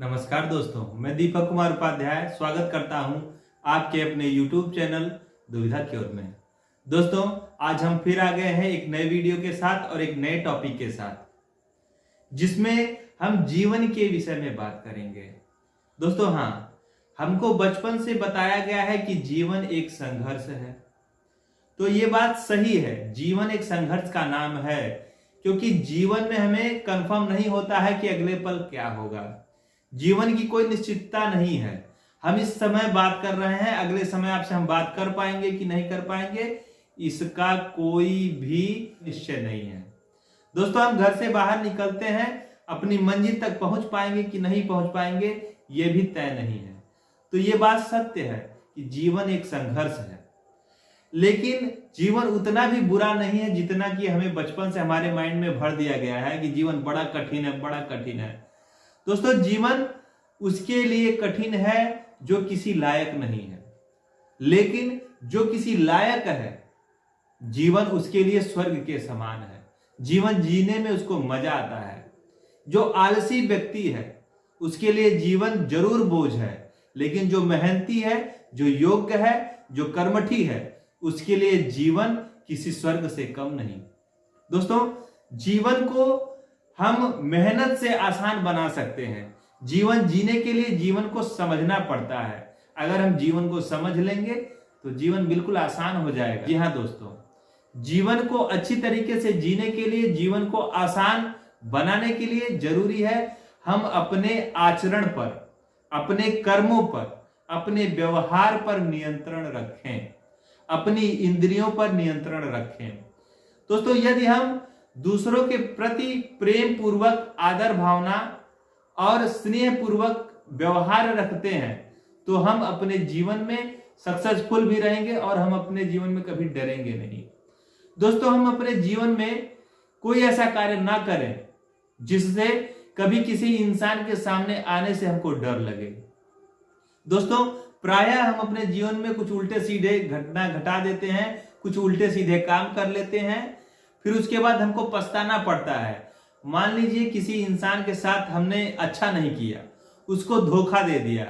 नमस्कार दोस्तों, मैं दीपक कुमार उपाध्याय स्वागत करता हूं आपके अपने YouTube चैनल दुविधा की ओर में। दोस्तों, आज हम फिर आ गए हैं एक नए वीडियो के साथ और एक नए टॉपिक के साथ, जिसमें हम जीवन के विषय में बात करेंगे। दोस्तों, हमको बचपन से बताया गया है कि जीवन एक संघर्ष है। तो ये बात सही है, जीवन एक संघर्ष का नाम है, क्योंकि जीवन में हमें कंफर्म नहीं होता है कि अगले पल क्या होगा। जीवन की कोई निश्चितता नहीं है। हम इस समय बात कर रहे हैं, अगले समय आपसे हम बात कर पाएंगे कि नहीं कर पाएंगे, इसका कोई भी निश्चय नहीं है। दोस्तों, हम घर से बाहर निकलते हैं, अपनी मंजिल तक पहुंच पाएंगे कि नहीं पहुंच पाएंगे, यह भी तय नहीं है। तो ये बात सत्य है कि जीवन एक संघर्ष है, लेकिन जीवन उतना भी बुरा नहीं है जितना कि हमें बचपन से हमारे माइंड में भर दिया गया है कि जीवन बड़ा कठिन है, बड़ा कठिन है। दोस्तों, जीवन उसके लिए कठिन है जो किसी लायक नहीं है, लेकिन जो किसी लायक है, जीवन उसके लिए स्वर्ग के समान है। जीवन जीने में उसको मजा आता है। जो आलसी व्यक्ति है उसके लिए जीवन जरूर बोझ है, लेकिन जो मेहनती है, जो योग्य है, जो कर्मठी है, उसके लिए जीवन किसी स्वर्ग से कम नहीं। दोस्तों, जीवन को हम मेहनत से आसान बना सकते हैं। जीवन जीने के लिए जीवन को समझना पड़ता है। अगर हम जीवन को समझ लेंगे तो जीवन बिल्कुल आसान हो जाएगा। जी हाँ दोस्तों, जीवन को अच्छी तरीके से जीने के लिए, जीवन को आसान बनाने के लिए जरूरी है हम अपने आचरण पर, अपने कर्मों पर, अपने व्यवहार पर नियंत्रण रखें, अपनी इंद्रियों पर नियंत्रण रखें। दोस्तों, यदि हम दूसरों के प्रति प्रेम पूर्वक, आदर भावना और स्नेह पूर्वक व्यवहार रखते हैं तो हम अपने जीवन में सक्सेसफुल भी रहेंगे और हम अपने जीवन में कभी डरेंगे नहीं। दोस्तों, हम अपने जीवन में कोई ऐसा कार्य ना करें जिससे कभी किसी इंसान के सामने आने से हमको डर लगे। दोस्तों, प्रायः हम अपने जीवन में कुछ उल्टे सीधे घटना घटा देते हैं, कुछ उल्टे सीधे काम कर लेते हैं, फिर उसके बाद हमको पछताना पड़ता है। मान लीजिए किसी इंसान के साथ हमने अच्छा नहीं किया, उसको धोखा दे दिया।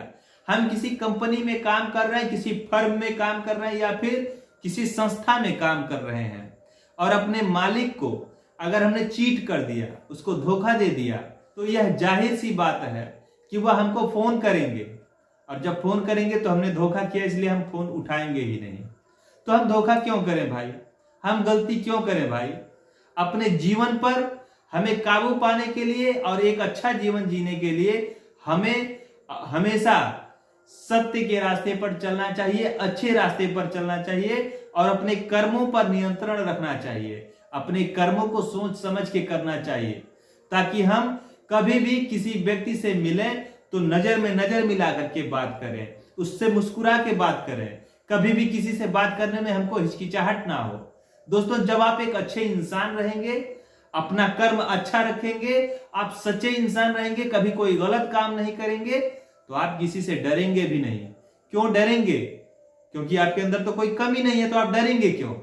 हम किसी कंपनी में काम कर रहे हैं, किसी फर्म में काम कर रहे हैं या फिर किसी संस्था में काम कर रहे हैं, और अपने मालिक को अगर हमने चीट कर दिया, उसको धोखा दे दिया, तो यह जाहिर सी बात है कि वह हमको फोन करेंगे, और जब फोन करेंगे तो हमने धोखा किया इसलिए हम फोन उठाएंगे ही नहीं। तो हम धोखा क्यों करें भाई? हम गलती क्यों करें भाई? अपने जीवन पर हमें काबू पाने के लिए और एक अच्छा जीवन जीने के लिए हमें हमेशा सत्य के रास्ते पर चलना चाहिए, अच्छे रास्ते पर चलना चाहिए और अपने कर्मों पर नियंत्रण रखना चाहिए। अपने कर्मों को सोच समझ के करना चाहिए, ताकि हम कभी भी किसी व्यक्ति से मिलें तो नजर में नजर मिला करके बात करें, उससे मुस्कुरा के बात करें। कभी भी किसी से बात करने में हमको हिचकिचाहट ना हो। दोस्तों, जब आप एक अच्छे इंसान रहेंगे, अपना कर्म अच्छा रखेंगे, आप सच्चे इंसान रहेंगे, कभी कोई गलत काम नहीं करेंगे, तो आप किसी से डरेंगे भी नहीं। क्यों डरेंगे? क्योंकि आपके अंदर तो कोई कमी नहीं है, तो आप डरेंगे क्यों?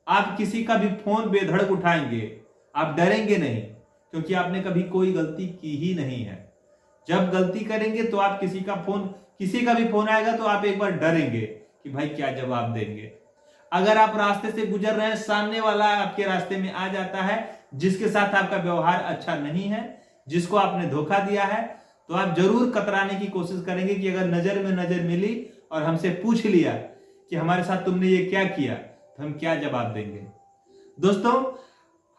आप किसी का भी फोन बेधड़क उठाएंगे, आप डरेंगे नहीं, क्योंकि आपने कभी कोई गलती की ही नहीं है। जब गलती करेंगे तो आप किसी का भी फोन आएगा तो आप एक बार डरेंगे कि भाई क्या जवाब देंगे। अगर आप रास्ते से गुजर रहे हैं, सामने वाला आपके रास्ते में आ जाता है जिसके साथ आपका व्यवहार अच्छा नहीं है, जिसको आपने धोखा दिया है, तो आप जरूर कतराने की कोशिश करेंगे कि अगर नजर में नजर मिली और हमसे पूछ लिया कि हमारे साथ तुमने ये क्या किया, तो हम क्या जवाब देंगे। दोस्तों,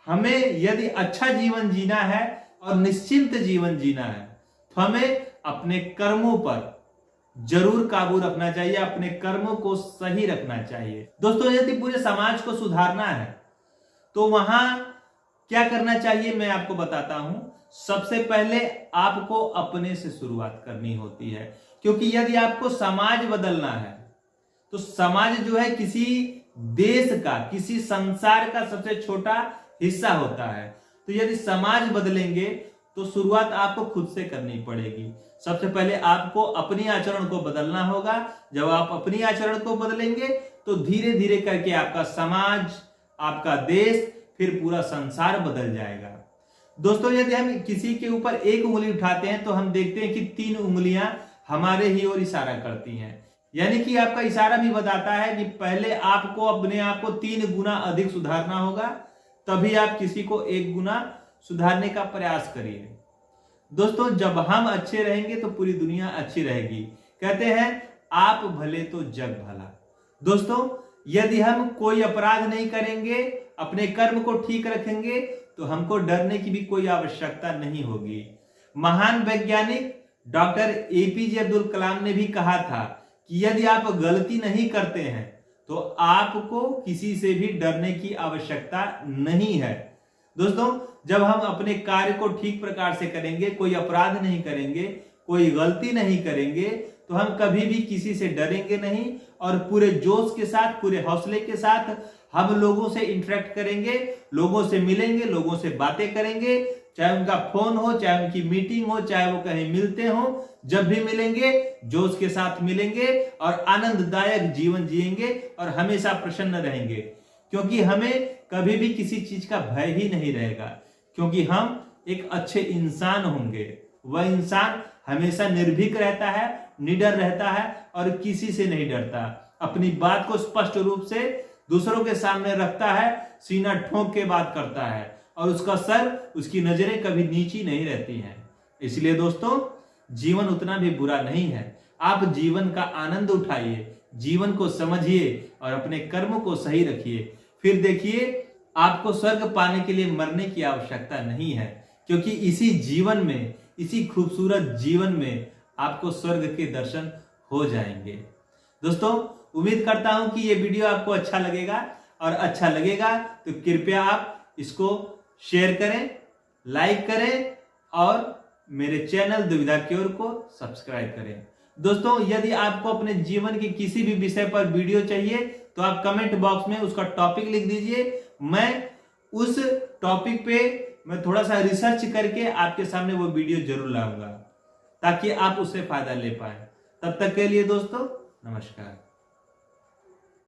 हमें यदि अच्छा जीवन जीना है और निश्चिंत जीवन जीना है तो हमें अपने कर्मों पर जरूर काबू रखना चाहिए, अपने कर्मों को सही रखना चाहिए। दोस्तों, यदि पूरे समाज को सुधारना है तो वहां क्या करना चाहिए मैं आपको बताता हूं। सबसे पहले आपको अपने से शुरुआत करनी होती है, क्योंकि यदि आपको समाज बदलना है तो समाज जो है किसी देश का, किसी संसार का सबसे छोटा हिस्सा होता है। तो यदि समाज बदलेंगे तो शुरुआत आपको खुद से करनी पड़ेगी। सबसे पहले आपको अपनी आचरण को बदलना होगा। जब आप अपनी आचरण को बदलेंगे तो धीरे धीरे करके आपका समाज, आपका देश, फिर पूरा संसार बदल जाएगा। दोस्तों यदि हम किसी के ऊपर एक उंगली उठाते हैं तो हम देखते हैं कि 3 उंगलियां हमारे ही ओर इशारा करती हैं। यानी कि आपका इशारा भी बताता है कि पहले आपको अपने आप को 3 गुना अधिक सुधारना होगा, तभी आप किसी को 1 गुना सुधारने का प्रयास करिए। दोस्तों जब हम अच्छे रहेंगे तो पूरी दुनिया अच्छी रहेगी। कहते हैं आप भले तो जग भला। दोस्तों यदि हम कोई अपराध नहीं करेंगे, अपने कर्म को ठीक रखेंगे, तो हमको डरने की भी कोई आवश्यकता नहीं होगी। महान वैज्ञानिक डॉक्टर एपीजे अब्दुल कलाम ने भी कहा था कि यदि आप गलती नहीं करते हैं तो आपको किसी से भी डरने की आवश्यकता नहीं है। दोस्तों जब हम अपने कार्य को ठीक प्रकार से करेंगे, कोई अपराध नहीं करेंगे, कोई गलती नहीं करेंगे, तो हम कभी भी किसी से डरेंगे नहीं और पूरे जोश के साथ, पूरे हौसले के साथ हम लोगों से इंटरेक्ट करेंगे, लोगों से मिलेंगे, लोगों से बातें करेंगे, चाहे उनका फोन हो, चाहे उनकी मीटिंग हो, चाहे वो कहीं मिलते हो। जब भी मिलेंगे जोश के साथ मिलेंगे और आनंददायक जीवन जिएंगे और हमेशा प्रसन्न रहेंगे, क्योंकि हमें कभी भी किसी चीज का भय ही नहीं रहेगा, क्योंकि हम एक अच्छे इंसान होंगे। वह इंसान हमेशा निर्भीक रहता है, निडर रहता है और किसी से नहीं डरता। अपनी बात को स्पष्ट रूप से दूसरों के सामने रखता है, सीना ठोक के बात करता है और उसका सर, उसकी नजरें कभी नीची नहीं रहती हैं। इसलिए दोस्तों जीवन उतना भी बुरा नहीं है। आप जीवन का आनंद उठाइए, जीवन को समझिए और अपने कर्म को सही रखिए। फिर देखिए आपको स्वर्ग पाने के लिए मरने की आवश्यकता नहीं है, क्योंकि इसी जीवन में, इसी खूबसूरत जीवन में आपको स्वर्ग के दर्शन हो जाएंगे। दोस्तों उम्मीद करता हूं कि ये वीडियो आपको अच्छा लगेगा, और अच्छा लगेगा तो कृपया आप इसको शेयर करें, लाइक करें और मेरे चैनल दुविधा क्योर को सब्सक्राइब करें। दोस्तों यदि आपको अपने जीवन के किसी भी विषय पर वीडियो चाहिए तो आप कमेंट बॉक्स में उसका टॉपिक लिख दीजिए। मैं उस टॉपिक पे मैं थोड़ा सा रिसर्च करके आपके सामने वो वीडियो जरूर लाऊंगा, ताकि आप उससे फायदा ले पाए। तब तक के लिए दोस्तों नमस्कार।